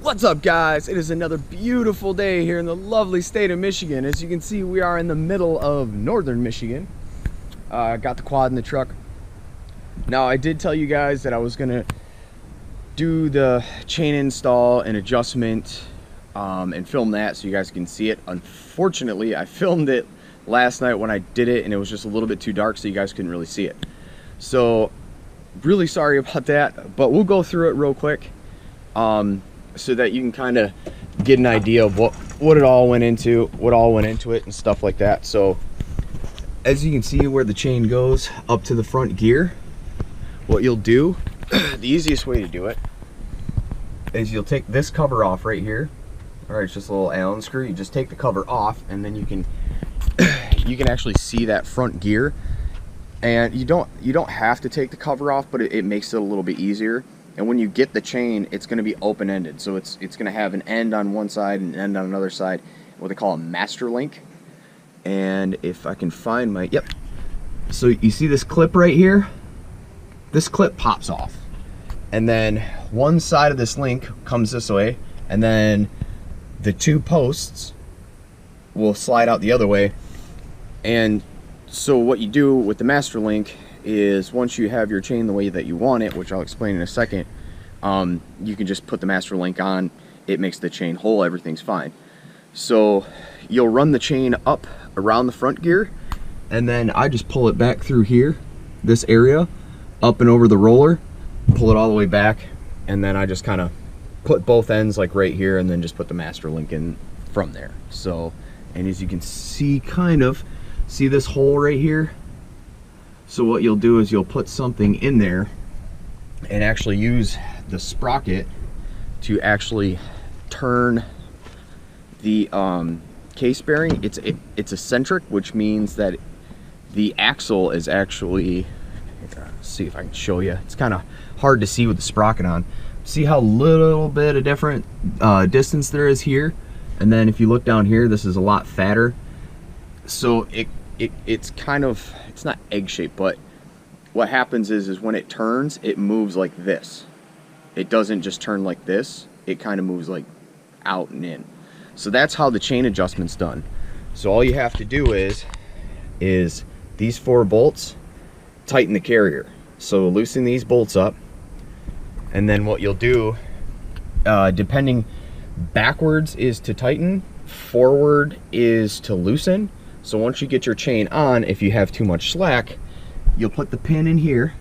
What's up, guys? It is another beautiful day here in the lovely state of Michigan. As you can see, we are in the middle of northern Michigan. Got the quad in the truck. Now, I did tell you guys that I was gonna do the chain install and adjustment and film that so you guys can see it. Unfortunately, I filmed it last night when I did it and it was just a little bit too dark, so you guys couldn't really see it. So really sorry about that, but we'll go through it real quick so that you can kind of get an idea of what all went into it and stuff like that. So as you can see where the chain goes up to the front gear, what you'll do, the easiest way to do it is you'll take this cover off right here. All right, it's just a little Allen screw. You just take the cover off and then you can actually see that front gear. And you don't have to take the cover off, but it makes it a little bit easier. And when you get the chain, it's going to be open-ended, so it's going to have an end on one side and an end on another side, what they call a master link. And if I can find my, yep. So you see this clip right here? This clip pops off, and then one side of this link comes this way, and then the two posts will slide out the other way. And so what you do with the master link is once you have your chain the way that you want it, which I'll explain in a second, you can just put the master link on. It makes the chain whole, everything's fine. So you'll run the chain up around the front gear, and then I just pull it back through here, this area, up and over the roller, pull it all the way back, and then I just kind of put both ends like right here, and then just put the master link in from there. So, and as you can see, see this hole right here? So what you'll do is you'll put something in there and actually use the sprocket to actually turn the case bearing. It's eccentric, which means that the axle is actually, let's see if I can show you. It's kind of hard to see with the sprocket on. See how little bit of different distance there is here? And then if you look down here, this is a lot fatter. So it's kind of, it's not egg shaped, but what happens is when it turns, it moves like this. It doesn't just turn like this, it kind of moves like out and in. So that's how the chain adjustment's done. So all you have to do is these 4 bolts tighten the carrier. So loosen these bolts up, and then what you'll do, depending, backwards is to tighten, forward is to loosen. So once you get your chain on, if you have too much slack, you'll put the pin in here,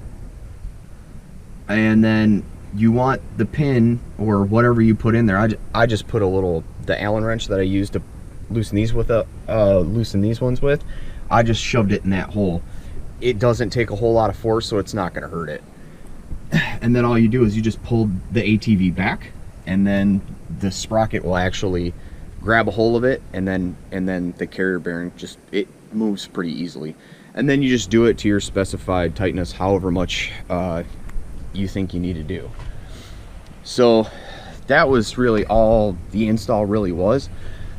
and then you want the pin or whatever you put in there. I just put the Allen wrench that I used to loosen these ones with. I just shoved it in that hole. It doesn't take a whole lot of force, so it's not going to hurt it. And then all you do is you just pull the ATV back, and then the sprocket will actually grab a hold of it, and then the carrier bearing it moves pretty easily. And then you just do it to your specified tightness, however much you think you need to do. So that was really all the install really was.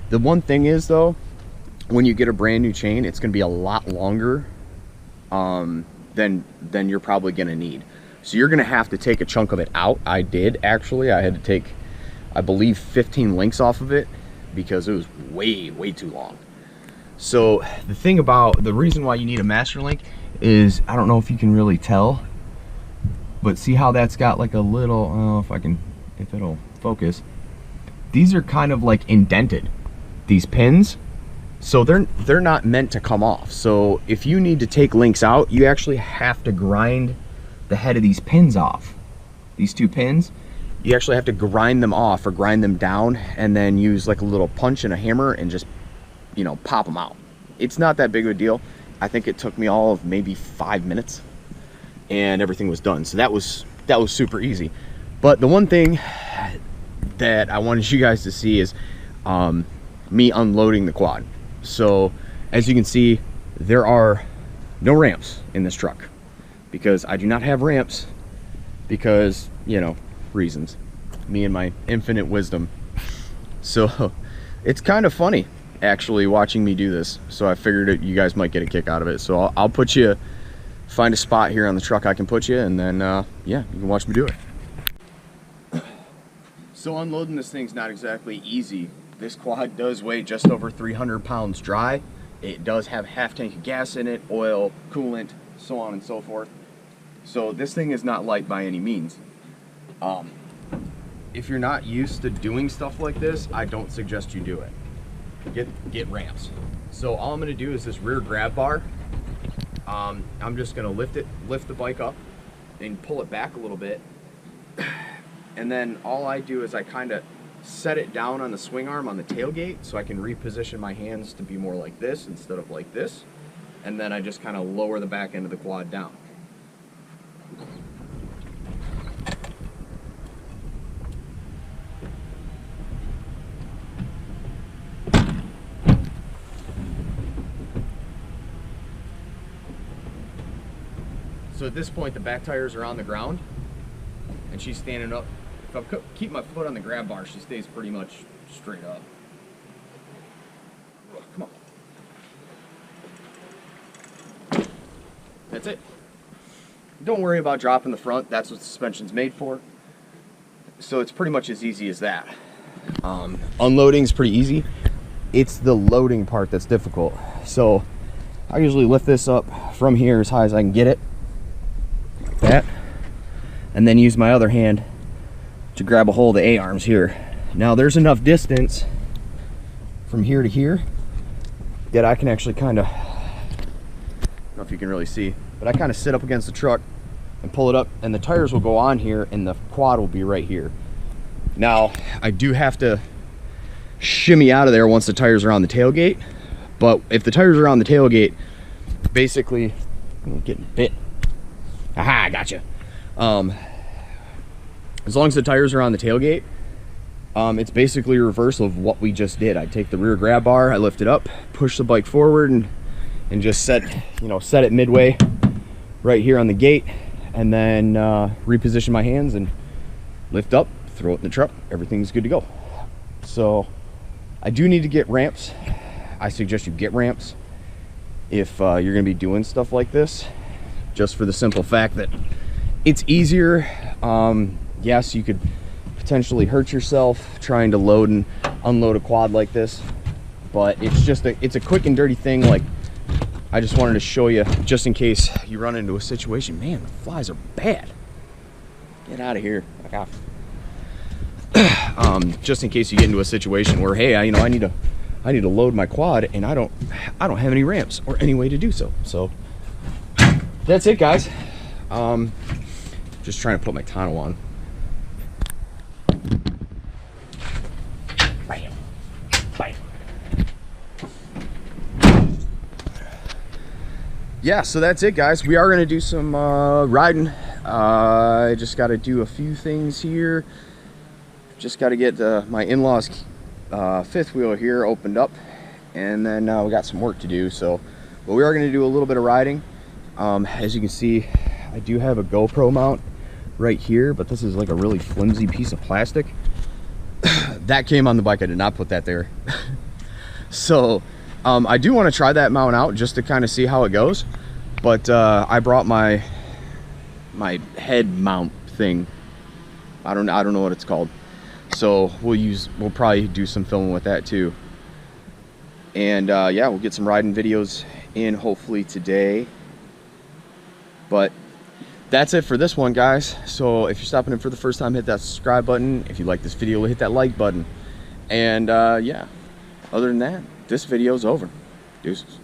The one thing is though, when you get a brand new chain, it's going to be a lot longer than you're probably going to need. So you're going to have to take a chunk of it out. I did actually. I had to take, I believe, 15 links off of it, because it was way too long. So the reason why you need a master link is, I don't know if you can really tell, but see how that's got like a little, I don't know if it'll focus. These are kind of like indented, these pins. So they're not meant to come off. So if you need to take links out, you actually have to grind the head of these pins off. These 2 pins, you actually have to grind them off or grind them down, and then use like a little punch and a hammer and just, pop them out. It's not that big of a deal. I think it took me all of maybe 5 minutes and everything was done. So that was super easy. But the one thing that I wanted you guys to see is me unloading the quad. So as you can see, there are no ramps in this truck, because I do not have ramps because, reasons, me and my infinite wisdom. So it's kind of funny actually watching me do this, so I figured you guys might get a kick out of it. So I'll put you, find a spot here on the truck I can put you, and then yeah, you can watch me do it. So unloading this thing's not exactly easy. This quad does weigh just over 300 pounds dry. It does have half tank of gas in it, oil, coolant, so on and so forth. So this thing is not light by any means. If you're not used to doing stuff like this, I don't suggest you do it. Get ramps. So all I'm gonna do is this rear grab bar. I'm just gonna lift the bike up and pull it back a little bit. And then all I do is I kind of set it down on the swing arm on the tailgate so I can reposition my hands to be more like this instead of like this. And then I just kind of lower the back end of the quad down. So at this point, the back tires are on the ground, and she's standing up. If I keep my foot on the grab bar, she stays pretty much straight up. Come on. That's it. Don't worry about dropping the front. That's what suspension's made for. So it's pretty much as easy as that. Unloading's pretty easy. It's the loading part that's difficult. So I usually lift this up from here as high as I can get it. That, and then use my other hand to grab a hold of the A-arms here. Now there's enough distance from here to here that I can actually kind of, I don't know if you can really see, but I kind of sit up against the truck and pull it up, and the tires will go on here and the quad will be right here. Now I do have to shimmy out of there once the tires are on the tailgate, but if the tires are on the tailgate, basically, I'm getting bit. Aha, I gotcha. As long as the tires are on the tailgate, it's basically a reverse of what we just did. I take the rear grab bar, I lift it up, push the bike forward, and just set it midway right here on the gate, and then reposition my hands and lift up, throw it in the truck. Everything's good to go. So I do need to get ramps. I suggest you get ramps if you're going to be doing stuff like this, just for the simple fact that it's easier. Yes, you could potentially hurt yourself trying to load and unload a quad like this, but it's a quick and dirty thing. Like, I just wanted to show you, just in case you run into a situation. Man, the flies are bad. Get out of here. Back off. Just in case you get into a situation where, hey, I need to load my quad and I don't have any ramps or any way to do so. So that's it, guys. Just trying to put my tonneau on. Bam. Bam. Yeah, so that's it, guys. We are going to do some riding. I just got to do a few things here. Just got to get my in-laws' fifth wheel here opened up, and then we got some work to do. So, but we are going to do a little bit of riding. As you can see, I do have a GoPro mount right here, but this is like a really flimsy piece of plastic. That came on the bike. I did not put that there. So I do want to try that mount out just to kind of see how it goes, but I brought my head mount thing. I don't know what it's called. So we'll probably do some filming with that too. And yeah, we'll get some riding videos in hopefully today. But that's it for this one, guys. So if you're stopping in for the first time, hit that subscribe button. If you like this video, hit that like button. And yeah, other than that, this video's over. Deuces.